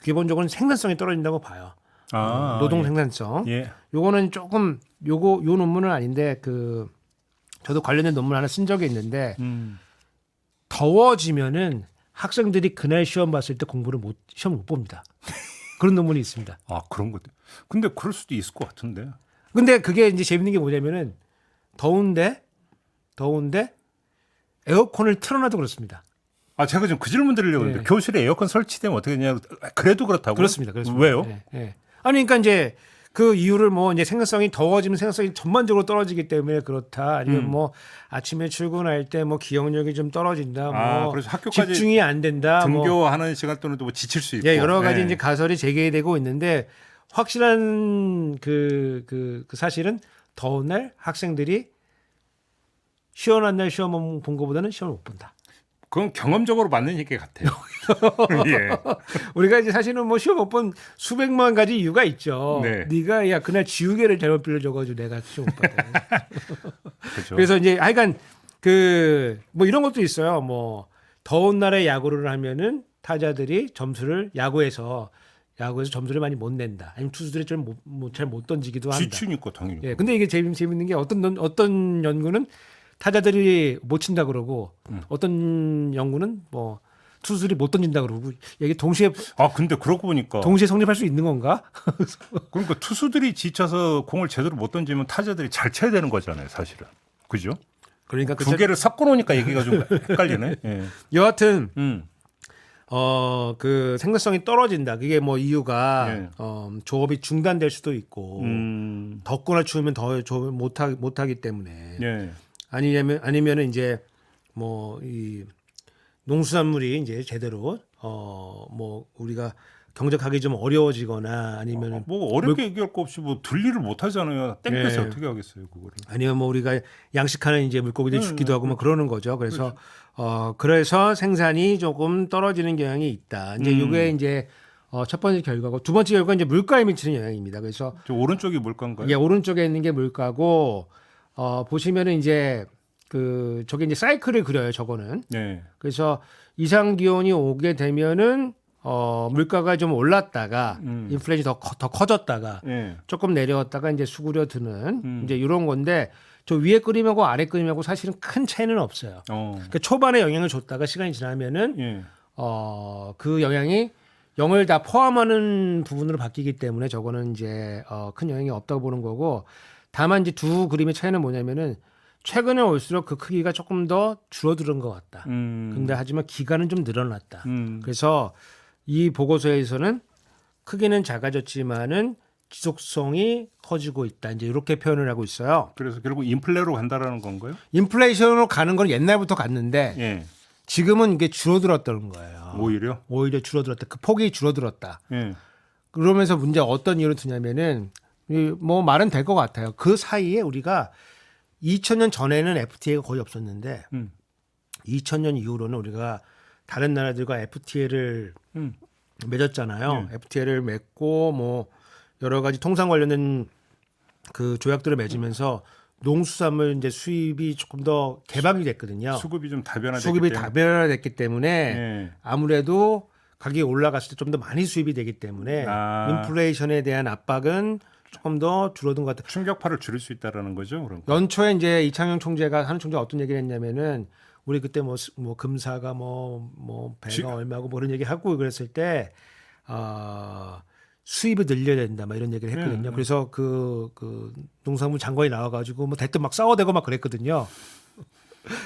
기본적으로는 생산성이 떨어진다고 봐요. 노동 생산성. 예. 요거는 조금 요 논문은 아닌데 저도 관련된 논문 하나 쓴 적이 있는데 더워지면은 학생들이 그날 시험 봤을 때 시험을 못 봅니다. 그런 논문이 있습니다. 그런 것도. 근데 그럴 수도 있을 것 같은데. 근데 그게 이제 재밌는 게 뭐냐면은 더운데 에어컨을 틀어놔도 그렇습니다. 제가 지금 그 질문 드리려고 했는데 교실에 에어컨 설치되면 어떻게 되냐. 그래도 그렇다고요? 그렇습니다. 왜요? 네. 아니 그러니까 이제 그 이유를 뭐 이제 생산성이 더워지면 생산성이 전반적으로 떨어지기 때문에 그렇다. 아니면 뭐 아침에 출근할 때 뭐 기억력이 좀 떨어진다. 뭐 그래서 학교까지 집중이 안 된다. 등교하는 시간 동안도 뭐 지칠 수 있고. 예, 여러 가지 이제 가설이 제기되고 있는데 확실한 그 사실은 더운 날 학생들이 시원한 날 시험 본 것보다는 시험을 못 본다. 그건 경험적으로 맞는 얘기 같아요. 예. 우리가 이제 사실은 뭐 시험 못 본 수백만 가지 이유가 있죠. 네. 네가 그날 지우개를 잘못 빌려줘가지고 내가 시험 못 봤다. 그렇죠. 그래서 이제 하여간 뭐 이런 것도 있어요. 뭐 더운 날에 야구를 하면은 타자들이 야구에서 점수를 많이 못 낸다. 아니면 투수들이 좀 잘 못 던지기도 한다. 지치니까 당연히. 예. 근데 이게 재밌는 게 어떤 연구는 타자들이 못 친다 그러고 어떤 연구는 뭐 투수들이 못 던진다 그러고 이게 동시에 근데 그러고 보니까 동시에 성립할 수 있는 건가? 그러니까 투수들이 지쳐서 공을 제대로 못 던지면 타자들이 잘 쳐야 되는 거잖아요, 사실은. 그죠? 그러니까 두 개를 섞어 놓으니까 얘기가 좀 헷갈리네. 예. 여하튼 그 생산성이 떨어진다. 그게 뭐 이유가 조업이 중단될 수도 있고 덥거나 추우면 더 조업 못하기 때문에 예. 아니면은 이제 뭐 이 농수산물이 이제 제대로 뭐 우리가 경작하기 좀 어려워지거나 아니면은 뭐 어렵게 얘기할 거 없이 뭐 들리를 못 하잖아요. 땡볕에 어떻게 하겠어요, 그거를. 아니면 뭐 우리가 양식하는 이제 물고기들이 죽기도 하고 뭐 그러는 거죠. 그래서 그래서 생산이 조금 떨어지는 경향이 있다. 이제 이게 이제 첫 번째 결과고 두 번째 결과는 이제 물가에 미치는 영향입니다. 그래서 저 오른쪽이 물가인가요? 예, 오른쪽에 있는 게 물가고 보시면은 이제 저게 이제 사이클을 그려요. 저거는. 네. 그래서 이상 기온이 오게 되면은 물가가 좀 올랐다가 인플레이션이 더 커졌다가 조금 내려왔다가 이제 수그려드는 이제 이런 건데 저 위에 그림하고 아래 그림하고 사실은 큰 차이는 없어요. 그러니까 초반에 영향을 줬다가 시간이 지나면은 그 영향이 0을 다 포함하는 부분으로 바뀌기 때문에 저거는 이제 큰 영향이 없다고 보는 거고 다만 이제 두 그림의 차이는 뭐냐면은 최근에 올수록 그 크기가 조금 더 줄어드는 것 같다. 근데 하지만 기간은 좀 늘어났다. 그래서 이 보고서에서는 크기는 작아졌지만은 지속성이 커지고 있다. 이제 이렇게 표현을 하고 있어요. 그래서 결국 인플레로 간다라는 건가요? 인플레이션으로 가는 건 옛날부터 갔는데 예. 지금은 이게 줄어들었다는 거예요. 오히려 줄어들었다. 그 폭이 줄어들었다. 예. 그러면서 문제 어떤 이유를 두냐면은 뭐 말은 될 것 같아요. 그 사이에 우리가 2000년 전에는 FTA가 거의 없었는데 2000년 이후로는 우리가 다른 나라들과 FTA를 맺었잖아요. FTA를 맺고 뭐 여러 가지 통상 관련된 그 조약들을 맺으면서 농수산물 이제 수입이 조금 더 개방이 됐거든요. 수급이 좀 다변화됐기 때문에 예. 아무래도 가격이 올라갔을 때 좀 더 많이 수입이 되기 때문에 인플레이션에 대한 압박은 조금 더 줄어든 것 같아요. 충격파를 줄일 수 있다라는 거죠. 그러니까. 연초에 이제 이창용 총재가 하는 총재가 어떤 얘기를 했냐면은 우리 그때 뭐 금사가 뭐 배가 얼마고 뭐 그런 얘기 하고 그랬을 때 수입을 늘려야 된다, 막 이런 얘기를 했거든요. 그래서 그 농산물 장관이 나와가지고 뭐 대뜸 막 싸워대고 막 그랬거든요.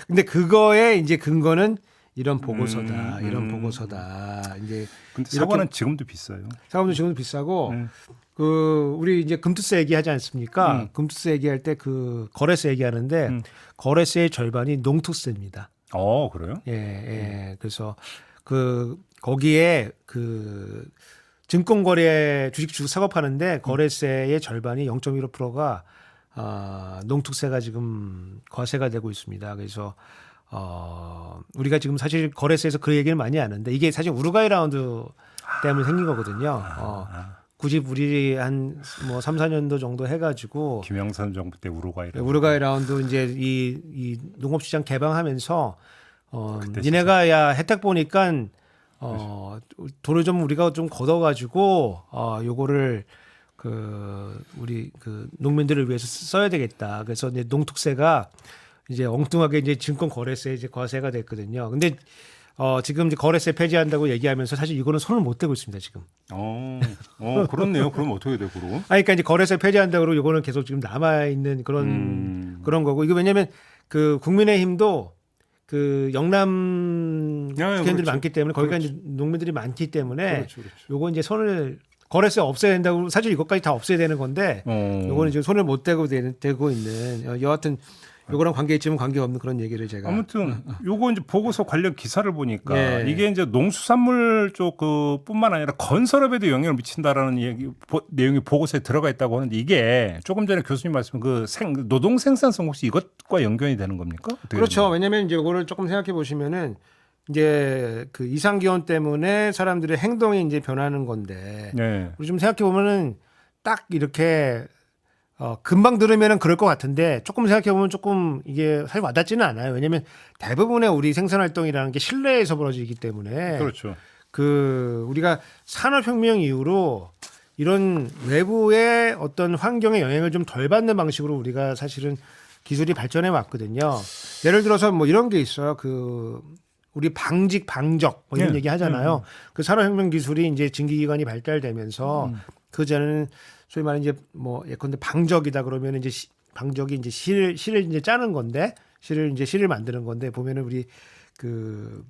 근데 그거에 이제 근거는 이런 보고서다, 이런 보고서다. 이제 근데 사과는 지금도 비싸요. 사과도 지금도 비싸고 그 우리 이제 금투세 얘기하지 않습니까? 금투세 얘기할 때 그 거래세 얘기하는데 거래세의 절반이 농투세입니다. 그래요? 예. 그래서 그 거기에 그 증권거래 주식 사고파는데 거래세의 절반이 0.15%가 농특세가 지금 과세가 되고 있습니다. 그래서 우리가 지금 사실 거래세에서 그 얘기는 많이 하는데 이게 사실 우루과이 라운드 때문에 생긴 거거든요. 굳이 우리 한 뭐 3, 4년도 정도 해가지고 김영삼 정부 때 우루과이 라운드 이제 이 농업시장 개방하면서 니네가 야 혜택 보니까 돈을 좀 우리가 좀 걷어가지고 요거를 우리 농민들을 위해서 써야 되겠다. 그래서 이제 농특세가 이제 엉뚱하게 이제 증권 거래세 이제 과세가 됐거든요. 근데 지금 이제 거래세 폐지한다고 얘기하면서 사실 이거는 손을 못 대고 있습니다 지금. 그렇네요. 그럼 어떻게 되고? 그러니까 이제 거래세 폐지한다고 이거는 계속 지금 남아 있는 그런 거고 이거 왜냐면 그 국민의힘도 그 영남 국회의원들이 많기 때문에 거기가 이제 농민들이 많기 때문에 요거 이제 손을 거래세 없애야 된다고 사실 이것까지 다 없애야 되는 건데 요거는 지금 손을 못 대고 있는 여하튼 요거랑 관계 있지만 관계 없는 그런 얘기를 제가 아무튼 요거 이제 보고서 관련 기사를 보니까 예. 이게 이제 농수산물 쪽 뿐만 아니라 건설업에도 영향을 미친다라는 내용이 보고서에 들어가 있다고 하는데 이게 조금 전에 교수님 말씀 노동 생산성 혹시 이것과 연관이 되는 겁니까? 그렇죠. 왜냐하면 이제 요거를 조금 생각해 보시면은 이제 그 이상 기온 때문에 사람들의 행동이 이제 변하는 건데 우리 좀 생각해 보면은 딱 이렇게 금방 들으면은 그럴 것 같은데 조금 생각해보면 조금 이게 사실 와닿지는 않아요. 왜냐하면 대부분의 우리 생산활동이라는 게 실내에서 벌어지기 때문에 그렇죠. 우리가 산업혁명 이후로 이런 외부의 어떤 환경의 영향을 좀 덜 받는 방식으로 우리가 사실은 기술이 발전해 왔거든요. 예를 들어서 뭐 이런 게 있어요. 우리 방적 뭐 이런 얘기 하잖아요. 그 산업혁명 기술이 이제 증기기관이 발달되면서 그 전에는 소위 말하는 이제 뭐 예컨대 방적이다 그러면 이제 방적이 이제 실을 이제 짜는 건데 실을 만드는 건데 보면은 우리 그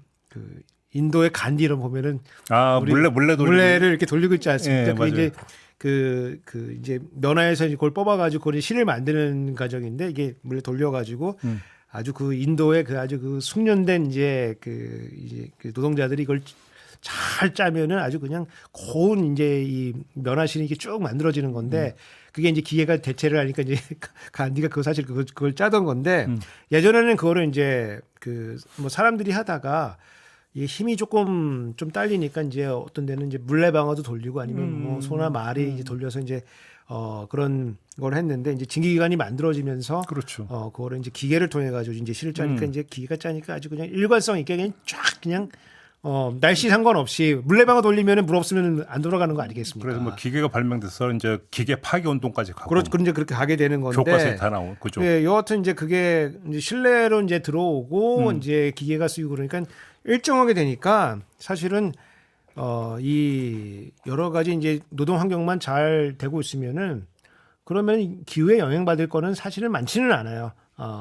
인도의 간디 이런 보면은 물레를 이렇게 돌리고 있지 않습니까? 그게 이제 이제 면화에서 그걸 뽑아가지고 그걸 실을 만드는 과정인데 이게 물레 돌려가지고 아주 그 인도의 아주 그 숙련된 이제 그 노동자들이 이걸 잘 짜면은 아주 그냥 고운 이제 이 면화실이 이게 쭉 만들어지는 건데 그게 이제 기계가 대체를 하니까 이제 간디가 그거 사실 그걸 짜던 건데 예전에는 그거를 이제 뭐 사람들이 하다가 이 힘이 조금 좀 딸리니까 이제 어떤 데는 이제 물레방아도 돌리고 아니면 뭐 소나 말이 이제 돌려서 이제 그런 걸 했는데 이제 증기기관이 만들어지면서 그렇죠. 그거를 이제 기계를 통해 가지고 이제 실을 짜니까 이제 기계가 짜니까 아주 그냥 일관성 있게 그냥 쫙 그냥 날씨 상관없이 물레방아 돌리면은 물 없으면 안 돌아가는 거 아니겠습니까? 그래서 뭐 기계가 발명돼서 이제 기계 파괴 운동까지 가고. 그렇죠. 이제 그렇게 가게 되는 건데. 교과서에 다 나온 그죠. 네, 여하튼 이제 그게 이제 실내로 이제 들어오고 이제 기계가 쓰이고 그러니까 일정하게 되니까 사실은 이 여러 가지 이제 노동 환경만 잘 되고 있으면은 그러면 기후에 영향받을 거는 사실은 많지는 않아요.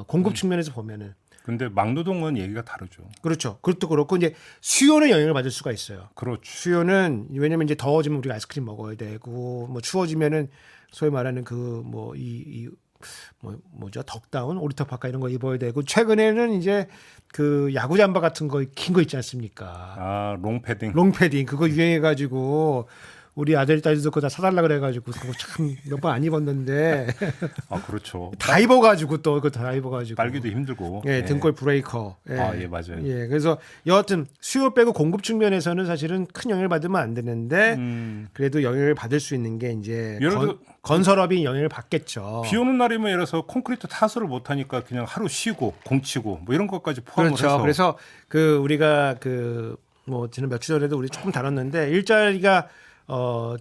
공급 측면에서 보면은. 근데 막노동은 얘기가 다르죠. 그렇죠. 그것도 그렇고 이제 수요는 영향을 받을 수가 있어요. 그렇죠. 수요는 왜냐면 이제 더워지면 우리가 아이스크림 먹어야 되고 뭐 추워지면은 소위 말하는 그 뭐죠 덕다운 오리터파카 이런 거 입어야 되고 최근에는 이제 그 야구 잠바 같은 거 긴 거 있지 않습니까? 아 롱패딩. 롱패딩 그거 유행해가지고 우리 아들 딸도 그거 다 사달라 그래가지고 그거 참 몇 번 안 입었는데 아 그렇죠. 다 입어가지고 또 그거 다 입어가지고 빨기도 힘들고. 예, 등골 브레이커. 예. 예 맞아요. 예, 그래서 여하튼 수요 빼고 공급 측면에서는 사실은 큰 영향을 받으면 안 되는데 그래도 영향을 받을 수 있는 게 이제 예를 들어 건설업이 영향을 받겠죠. 비 오는 날이면 예를 들어서 콘크리트 타설을 못 하니까 그냥 하루 쉬고 공치고 뭐 이런 것까지 포함을 그렇죠. 해서. 그래서 그 우리가 그 뭐 지난 며칠 전에도 우리 조금 다뤘는데 일자리가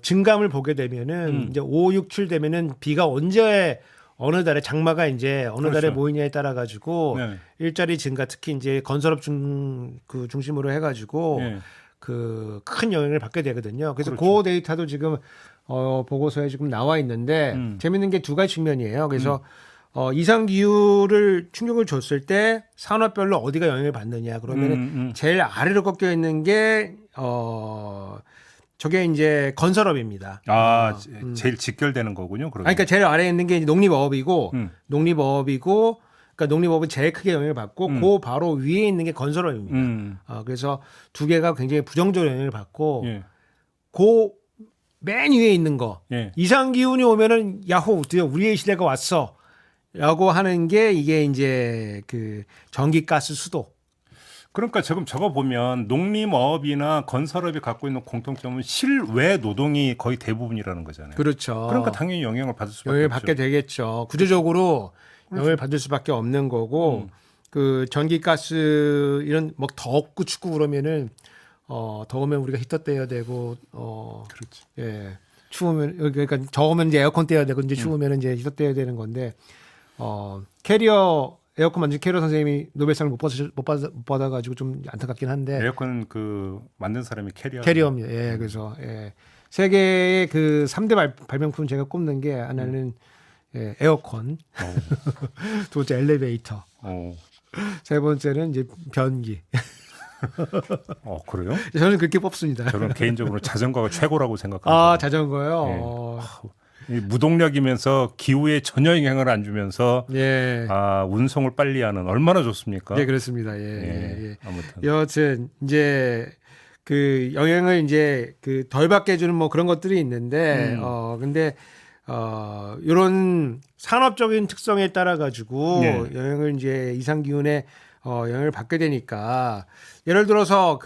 증감을 보게 되면은 이제 5, 6, 7 되면은 비가 언제 어느 달에 장마가 이제 어느 달에 그렇죠. 모이냐에 따라 가지고 네. 일자리 증가 특히 이제 건설업 중심으로 해가지고 네. 그 큰 영향을 받게 되거든요. 그래서 그렇죠. 그 데이터도 지금 보고서에 지금 나와 있는데 재밌는 게 두 가지 측면이에요. 그래서 이상 기후를 충격을 줬을 때 산업별로 어디가 영향을 받느냐 그러면은 제일 아래로 꺾여 있는 게 저게 이제 건설업입니다. 제일 직결되는 거군요. 그러면. 그러니까 제일 아래에 있는 게 이제 농림업이고 농림업이고 그러니까 농림업은 제일 크게 영향을 받고 그 바로 위에 있는 게 건설업입니다. 그래서 두 개가 굉장히 부정적으로 영향을 받고 예. 그 맨 위에 있는 거 예. 이상 기온이 오면은 야호 드디어 우리의 시대가 왔어라고 하는 게 이게 이제 그 전기가스 수도. 그러니까 지금 저거 보면 농림업이나 건설업이 갖고 있는 공통점은 실외 노동이 거의 대부분이라는 거잖아요. 그렇죠. 그러니까 당연히 영향을 받을 수밖에 영향을 없죠. 받게 되겠죠. 구조적으로 영향을 받을 수밖에 없는 거고 그 전기가스 이런 뭐 덥고 춥고 그러면은 더우면 우리가 히터 떼야 되고 그렇지. 예. 추우면 그러니까 더우면 이제 에어컨 떼야 되고 이제 추우면 이제 히터 떼야 되는 건데 캐리어 에어컨 만든 캐리어 선생님이 노벨상을 못 받아가지고 좀 안타깝긴 한데 에어컨 그 만든 사람이 캐리어입니다. 예, 그래서 예. 세계의 그 3대 발명품 제가 꼽는 게 하나는 예, 에어컨, 두 번째 엘리베이터, 세 번째는 이제 변기. 그래요? 저는 그렇게 뽑습니다. 저는 개인적으로 자전거가 최고라고 생각합니다. 자전거요. 이 무동력이면서 기후에 전혀 영향을 안 주면서 예. 운송을 빨리 하는 얼마나 좋습니까? 예, 그렇습니다. 예. 아무튼 여하튼 이제 그 영향을 이제 그 덜 받게 해주는 뭐 그런 것들이 있는데 근데 이런 산업적인 특성에 따라 가지고 영향을 이제 이상 기온에 영향을 받게 되니까 예를 들어서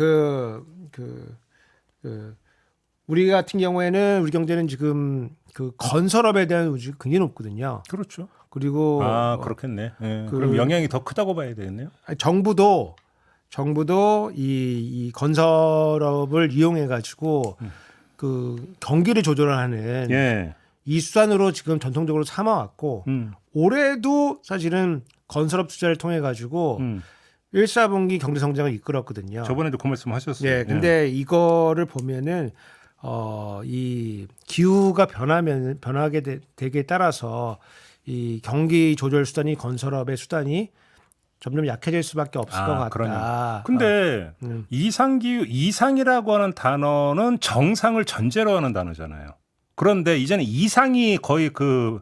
우리 같은 경우에는 우리 경제는 지금 그 건설업에 대한 의지가 굉장히 높거든요. 그렇죠. 그리고 그렇겠네. 그럼 영향이 더 크다고 봐야 되겠네요. 정부도 이 건설업을 이용해 가지고 그 경기를 조절하는 이 수단으로 지금 전통적으로 삼아왔고 올해도 사실은 건설업 투자를 통해 가지고 1사분기 경제 성장을 이끌었거든요. 저번에도 그 말씀 하셨어요. 네, 근데 이거를 보면은 이 기후가 변하게 되기에 따라서 이 경기 조절 수단이 건설업의 수단이 점점 약해질 수밖에 없을 것 같다. 그러냐. 근데 이상이라고 하는 단어는 정상을 전제로 하는 단어잖아요. 그런데 이제는 이상이 거의 그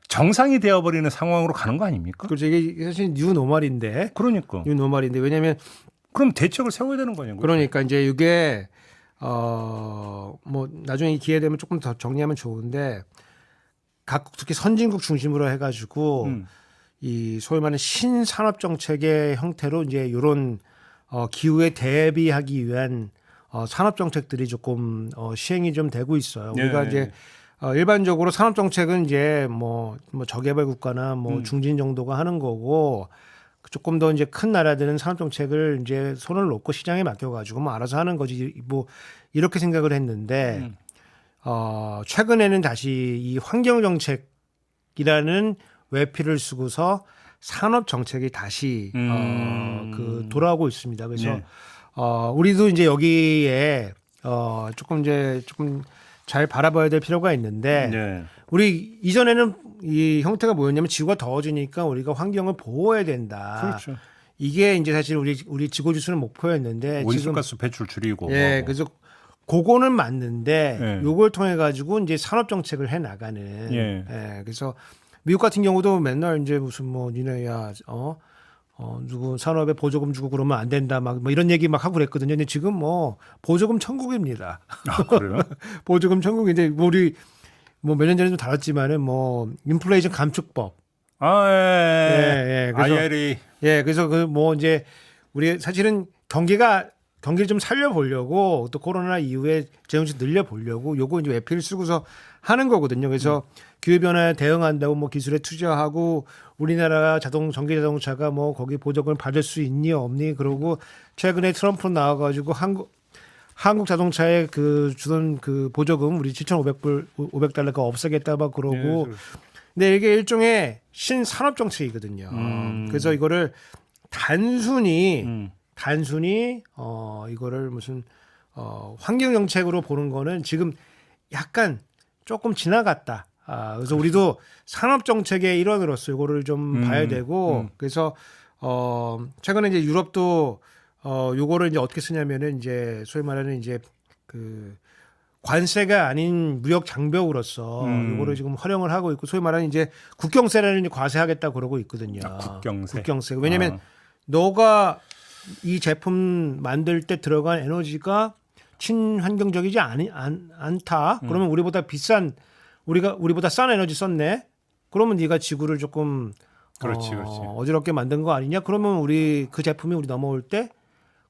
정상이 되어버리는 상황으로 가는 거 아닙니까? 그렇죠. 이게 사실 뉴노멀인데. 그러니까. 뉴노멀인데 왜냐하면 그럼 대책을 세워야 되는 거 아니에요? 그러니까 이제 이게 뭐 나중에 기회 되면 조금 더 정리하면 좋은데 각국 특히 선진국 중심으로 해가지고 이 소위 말하는 신산업 정책의 형태로 이제 이런 기후에 대비하기 위한 산업 정책들이 조금 시행이 좀 되고 있어요. 우리가 이제 일반적으로 산업 정책은 이제 뭐 저개발 국가나 뭐 중진 정도가 하는 거고 조금 더 이제 큰 나라들은 산업 정책을 이제 손을 놓고 시장에 맡겨가지고 뭐 알아서 하는 거지 뭐 이렇게 생각을 했는데 최근에는 다시 이 환경 정책이라는 외피를 쓰고서 산업 정책이 다시 그 돌아오고 있습니다. 그래서 우리도 이제 여기에 조금 잘 바라봐야 될 필요가 있는데 네. 우리 이전에는 이 형태가 뭐였냐면 지구가 더워지니까 우리가 환경을 보호해야 된다. 그렇죠. 이게 이제 사실 우리 지구 지수는 목표였는데 지금 온실가스 배출 줄이고. 예, 뭐. 그래서 그거는 맞는데 예. 요걸 통해 가지고 이제 산업 정책을 해 나가는. 예. 그래서 미국 같은 경우도 맨날 이제 무슨 뭐 니네야 누구 산업에 보조금 주고 그러면 안 된다 막 뭐 이런 얘기 막 하고 그랬거든요. 근데 지금 뭐 보조금 천국입니다. 아, 그래요? 보조금 천국인데 우리 뭐 몇 년 전에도 다뤘지만은 뭐 인플레이션 감축법. 아, 예. 예, 그래서 IRA. 예, 그래서 그 뭐 이제 우리 사실은 경기를 좀 살려보려고 또 코로나 이후에 재정치 늘려보려고 요거 이제 외피를 쓰고서 하는 거거든요. 그래서 기후변화에 대응한다고 뭐 기술에 투자하고 우리나라 전기 자동차가 뭐 거기 보조금을 받을 수 있니 없니 그러고 최근에 트럼프 나와가지고 한국 자동차에 그 주던 그 보조금 우리 7,500불 500달러가 없애겠다 막 그러고 예, 근데 이게 일종의 신산업 정책이거든요. 그래서 이거를 단순히 이거를 무슨 환경 정책으로 보는 거는 지금 약간 조금 지나갔다. 그래서 우리도 산업 정책의 일원으로서 이거를 좀 봐야 되고 그래서 최근에 이제 유럽도 요거를 이제 어떻게 쓰냐면은 이제 소위 말하는 이제 그 관세가 아닌 무역 장벽으로서 요거를 지금 활용을 하고 있고 소위 말하는 이제 국경세라는 이제 과세하겠다 그러고 있거든요. 국경세. 왜냐면 너가 이 제품 만들 때 들어간 에너지가 친환경적이지 않다. 그러면 우리보다 싼 에너지 썼네. 그러면 네가 지구를 조금 그렇지. 어지럽게 만든 거 아니냐? 그러면 그 제품이 우리 넘어올 때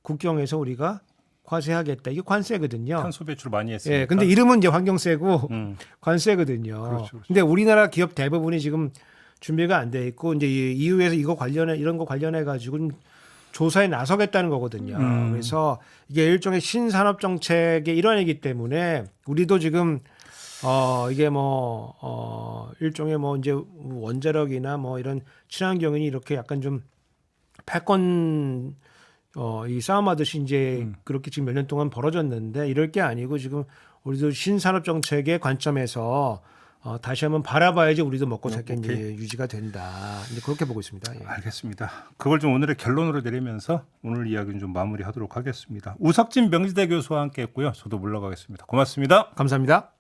국경에서 우리가 과세하겠다. 이게 관세거든요. 탄소 배출 많이 했으니까. 예, 근데 이름은 이제 환경세고 관세거든요. 그렇죠. 근데 우리나라 기업 대부분이 지금 준비가 안 돼 있고 이제 EU에서 이런 거 관련해 가지고 조사에 나서겠다는 거거든요. 그래서 이게 일종의 신산업 정책의 일환이기 때문에 우리도 지금 이게 일종의 이제 원자력이나 뭐 이런 친환경이 이렇게 약간 좀 패권 이 싸움하듯이 이제 그렇게 지금 몇 년 동안 벌어졌는데 이럴 게 아니고 지금 우리도 신산업 정책의 관점에서 다시 한번 바라봐야지 우리도 먹고 살게 이제 유지가 된다. 이제 그렇게 보고 있습니다. 예. 알겠습니다. 그걸 좀 오늘의 결론으로 내리면서 오늘 이야기는 좀 마무리하도록 하겠습니다. 우석진 명지대 교수와 함께했고요. 저도 물러가겠습니다. 고맙습니다. 감사합니다.